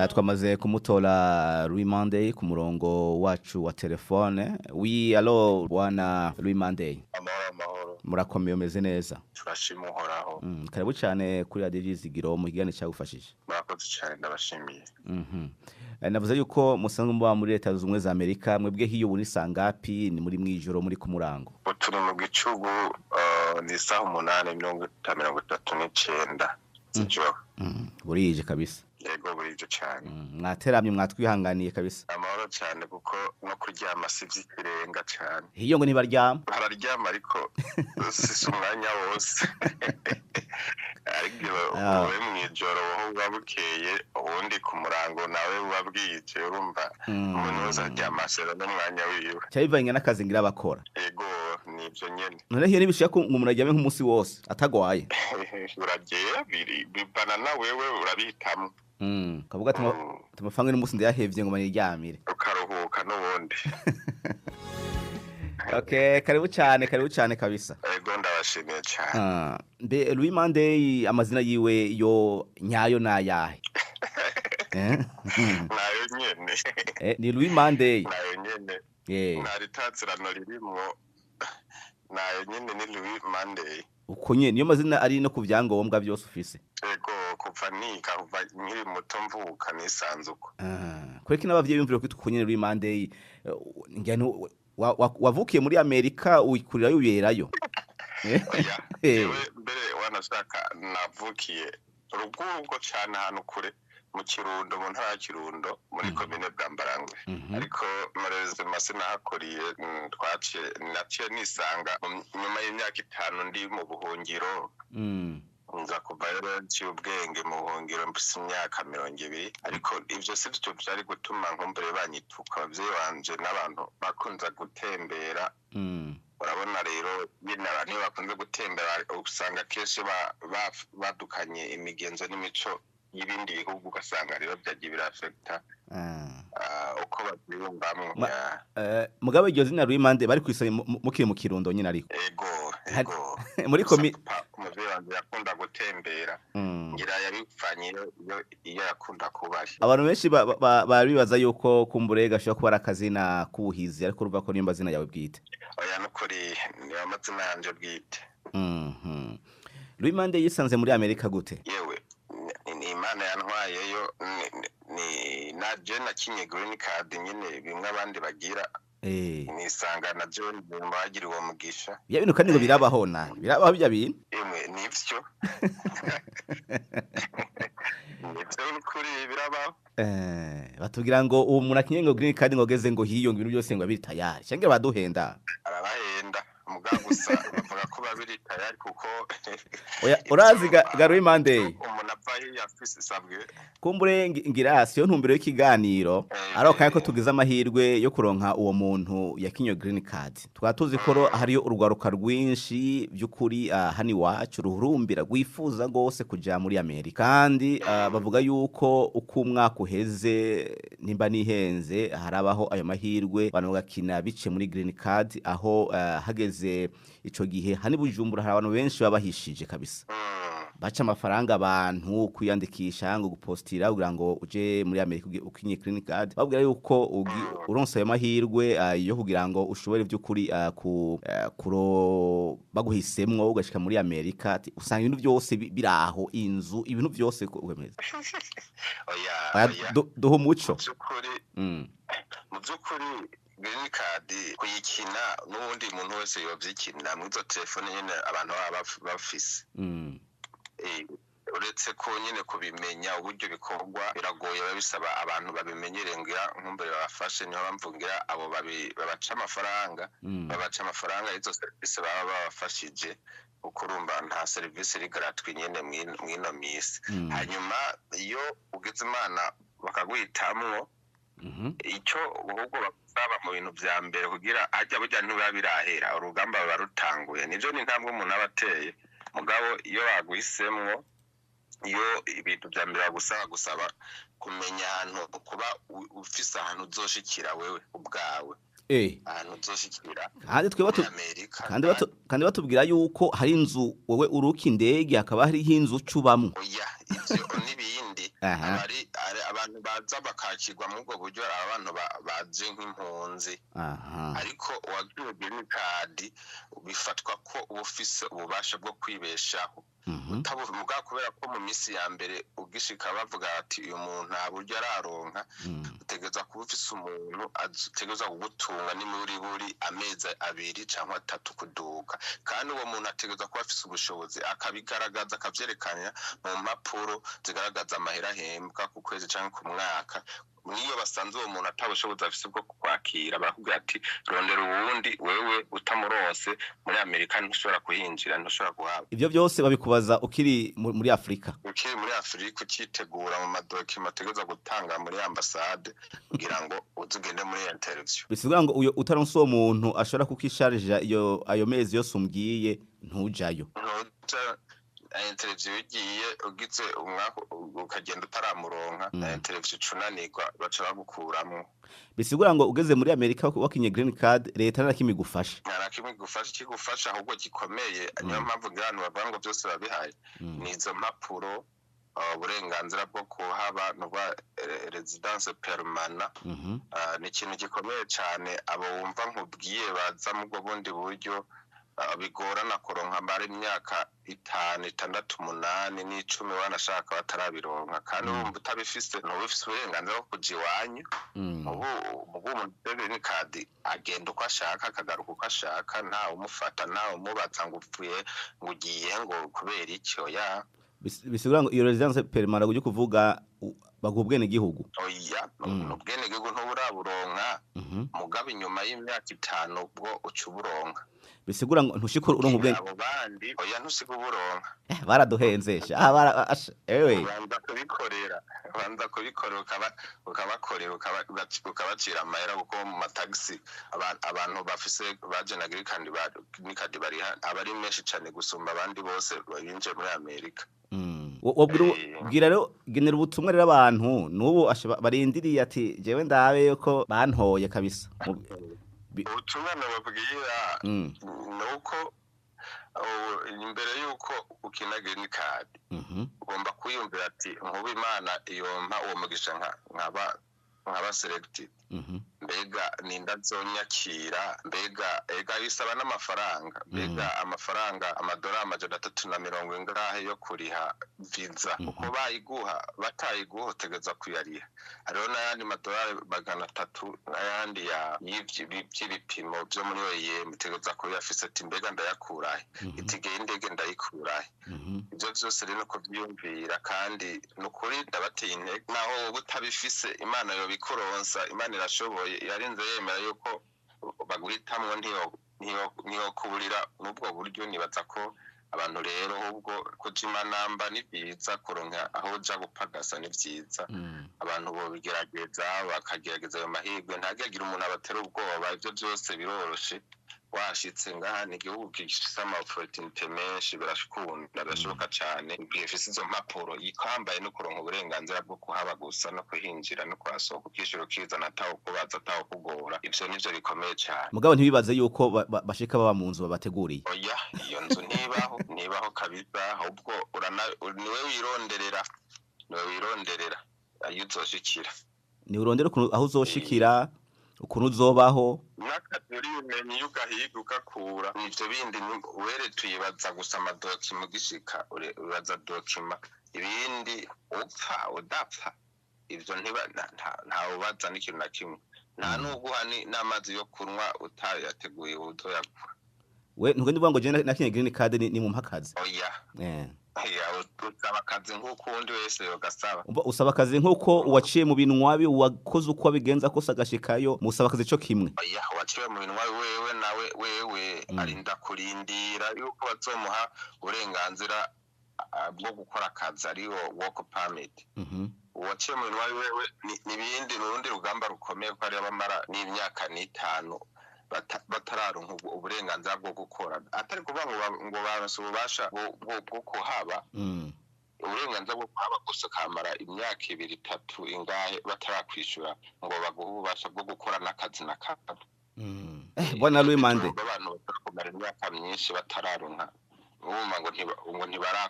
twamaze kumutora Louis Mandey ku murongo wacu wa telefone. Oui, allo bwana Louis Mandey. Amahoro. Murakomeye umeze neza? Turashima uhoraho. Karibu cyane kuri Radio Vyizigiro mu kiganiro cyagufashije. Murakoze cyane ndabashimiye. Navuze yuko musanzwe muba muri Leta z'Ubumwe za Amerika, mwebwe hiyo buri sangapi ni muri mwijoro muri ku murango? Turi mu gicugu ni saha 8:39 z'ijoro. Burije kabisa. Yego burije cyane. Mwateramye mwatwihanganiye kabisa. Amahoro cyane kuko no kuryama sivyi kirenga cyane. Hiyo ngo nibaryama? Bararyama ariko si umwanya wose. Ariko wowe mwijoro wowe wabukeye ubundi ku murango nawe wabwije urumva umuntu wese aryama sero n'umwanya wiwe. Cyabivanye n'akazi ngira bakora. Yego nivyo nyene. None hiyo nibishaka ngo umuntu aryame nk'umunsi wose atagwaye. Uragiye bibana na wewe urabitamo. Kavuga tumafanga n'umunsi ndayahevye ngo maniryamire. Ukaruhuka n'ubundi. Okay, karibu cyane kabisa. Yego ndabashimiye cyane. Mbe Louis Mandey amazina yiwe yo nyayo nayahe? Nayo nyene. Ni Louis Mandey. Nayo nyene. Nari tatsirano ririmo. Nayo nyene ni Louis Mandey. Uko nyene niyo mazina ari no ku byangombwa byose ufise. Yego kuva nkiri muto mvuka nisanzuko. Kureki n'abavyeyi bimvire ko tukunyene Louis Mandey ngene wavukiye muri Amerika uyikurira yuberayo. Mbere wanashaka navukiye rugubwo cyane ahantu kure mu Kirundo mu ntara ya Kirundo muri commune Bwambarangwe. Ariko mareze masina hakoriye naciye nisanga nyuma y'imyaka 5 ndi mu buhungiro. Nza kuva rero cy'ubwenge mu buhungiro mbise imyaka 20 ariko ivyo sivyo byari gutuma nkombere banyituka abavyeyi banje n'abantu bakunza gutembera. Urabona rero nyine abantu bakunze gutembera usanga kenshi badukanye imigenzo n'imico y'ibindi bihugu ugasanga rero byagiye birafecta uko babyumvamwo. Mugabe iryo zina Louis Mandey bari kwisaba mukiri mu Kirundo nyine ariko. Yego. Muri komi umuvyeyi wanje yakunda gutembera. Ngira yabipfanye iyo yakunda kubari. Abantu benshi baribaza yuko kumbure gashobora kuba akazina kubuhizi ariko urumva ko niyo mazina yawe bwite. Oya nukuri ni amazina yanje bwite. Louis Mandey yisanze muri Amerika gute? Yewe ni Imana yantwayeyo ni naje nakinye green card nyine bimwe abandi bagira. Nisanga na John bagira uwo mugisha. Ya bintu kandi ngo birabaho bya bintu. Nivyo. Nivyo kuri birabaho. Batubwira ngo uwo muntu akinye ngo green card ngo geze ngo hiyo ngo ibintu byose ngo abiri tayari. Cyangwa baduhenda. Arabahenda mugaga gusa bavuga ko babiri tayari kuko urazi Louis Mandey. Umuntu apaye yafise sabwe. Kumbure ngira siyo ntumbero y'ikiganiro ariko kandi ko tugize amahirwe yo kuronka uwo muntu yakinyo green card. Twatuzi ko hariyo urwaruka rwinshi by'ukuri hani wacu ruhurumbira gwifuza gose kuja muri Amerika. Kandi bavuga yuko uko umwaka uheze nimba nihenze harabaho ayo mahirwe abantu bagakina bice muri green card aho hageze ico gihe hani Bujumbura hari abantu benshi babahishije kabisa. Baca amafaranga abantu kwiyandikisha ngo gupostira kugira ngo uje muri Amerika ukinye green card. Babwira yuko uronse ayo mahirwe yo kugira ngo ushobore by'ukuri baguhisemwo ugashika muri Amerika usanga ibintu byose biraho inzu ibintu byose kwemeza. Oya duho muco. Mu byukuri green card kuyikina n'ubundi muntu wese yovyikina mwizo telefone nyene abantu bafise. Uretse ko nyine kubimenya uburyo bikorwa biragoye babisaba abantu babimenyere ngira nkumbere babafashe niho bamvungira abo babaca amafaranga izo service baba babafashije ukurumva nta service iri gratuit nyene mwino misi. Hanyuma iyo ugize Imana bakaguhitamwo icyo ahubwo basaba mu bintu vya mbere kugira hajya burya ntibabirahera urugamba barutanguye nivyo ni ntambwe umuntu abateye mugabo iyo baguhisemwo iyo ibintu bya mbere gusaba kumenya ahantu kuba ufise ahantu uzoshikira wewe ubwawe ahantu uzoshikira kandi batubwira yuko hari inzu wowe uruka indege akaba hari inzu cubamwe oya ivyo n'ibindi abantu baza bakakirwa muri ubwo buryo ari abantu baje nk'impunzi ariko uwagiwe green card bifatwa ko uba ufise ububasha bwo kwibeshaho utabuvuga kubera ko mu minsi ya mbere ugishika bavuga ati uyu muntu nta buryo araronka utegeza kuba ufise umuntu ategeza kugutunga ni buri amezi 2 cyangwa 3 kuduka kandi uwo muntu ategeza kuba afise ubushobozi akabigaragaza akavyerekana mu mpapuro zigaragaza amahera ahembwa ku kwezi cyangwa ku mwaka niyo basanze uwo muntu atabushobozi afise bwo kwakira barakubwira ati rondera uwundi wewe utamuronse muri Amerika ntushobora kuhinjira ntushobora guhaba. Ivyo byose babikubaza ukiri muri Afrika ukitegura mu madokima ategeza gutanga muri ambassade kugira ngo uzugende muri interview. Bisigura ngo uyo utaronse uwo muntu ashobora kukisharija ayo mezi yose umbwiye ntujayo. Interview igiye ugize umwaka ukagenda utaramuronka interview cunanirwa baca bagukuramwo. Bisigura ngo ugeze muri Amerika wakinye green card leta narakimigufasha. Narakimigufasha kigufasha ahubwo gikomeye niyo mpamvu ngano bavuga ngo byose babihaye nizo mpapuro uburenganzira bwo kuhaba no residence permanent ni ikintu gikomeye cyane abo wumva nkubwiye baza mu bundi buryo bigorana kuronka mari imyaka 5, 6, 8 n'10 wanashaka batarabironka kandi urumva utabifise ntubifise uburenganzira bwo kuja iwanyu ubu umuntu card agenda uko ashaka akagaruka uko ashaka nta umufata nta umubaza ngo upfuye ngo ugiye ngo kubera icyo ya bisigura ngo iyo residence permanent uje kuvuga bagubwene gihugu oya ubwene gihugu ntuburaburonka mugabe inyuma y'imyaka 5 ubwo ucuburonka bisigura ngo ntushikuru uronka ubwene abo bandi oya ntusikuburonka baraduhenzesha ewe banda kubikorera ukabakorera ukabacira amahera kuko mu mataxi abantu bafise baje na green card bari abari menshi cyane gusumba abandi bose babinje muri Amerika. Wobwira rero genera ubutumwa rero abantu nubu barindiriye ati jewe ndabe yuko bantoye kabisa. Ubutumwa nababwira nuko imbere yuko ukina green card ugomba kwiyumvira ati nkuba Imana iyompa uwo mugisha nkaba selected mbega ninda zonyakira mbega bisaba n'amafaranga mbega amafaranga amadolari amajana 350 ingahe yo kuriha visa uko bayiguha batayiguha tegeza kuyariha ariho n'ayandi madolari 300 n'ayandi y'ibipimo byo muri OEM tegeza kuyafise ati mbega ndayakurahe itige indege ndayikurahe ibyo byose rero ko byumvira kandi nukuri ndabateye intege naho butabifise Imana yo bikuronsa Imana irashoboye yarinze yemera yuko baguhitamwo niyo kuburira n'ubwo buryo nibaza ko abantu rero ubwo kujima namba ni byiza kuronka aho uja gupagasa ni byiza abantu bo bigerageza bakagerageza ayo mahirwe ntagira umuntu abatera ubwoba ibyo byose biroroshe washitse ngaha ni igihugu gifise opportunity menshi birashikunda birashoboka cyane bifise izo mpapuro ikambaye no kuronka uburenganzira bwo kuhaba gusa no kuhinjira no kwasohoka ukishiro kiza nataho kubaza ataho kugora ivyo nivyo bikomeye cyane mugabo ntibibaze yuko bashika baba mu nzu babateguriye oya iyo nzu nibaho kabisa ahubwo niwe wironderera ayo uzoshikira ni urondera aho uzoshikira ukuntu uzobaho nakaduri umenye yugahiga ukakura ivyo bindi were tuyibaza gusa amadokima gishika uraza dokima ibindi upfa udapfa ivyo nta ubaza n'ikintu na kimwe nta nuguha n'amazi yo kunywa utayateguye uzoyagwa we ntugende uvuga ngo je nakinye green card ni mu mpakazi oya usaba akazi nk'uko undi wese yogasaba usaba akazi nk'uko uwaciye mu binwabi wakoze uko abigenza kose agashikayo musaba akazi cyo kimwe oya waciye mu binwabi wewe nawe arinda kurindira yuko bazomuha uburenganzira bwo gukora akazi ariyo work permit uwaciye mu binwabi wewe n'ibindi n'urundi rugamba rukomeye ko ari abamara n'imyaka 5 batararonka uburenganzira bwo gukora atari kuvuga ngo baronse ububasha bwo kuhaba uburenganzira bwo kuhaba gusa kamara imyaka 2, 3 ingahe batarakwishura ngo baguhe ububasha bwo gukora n'akazi n'akazi bwana Louis Mande abantu batakomara imyaka myinshi batararonka ngo ntibara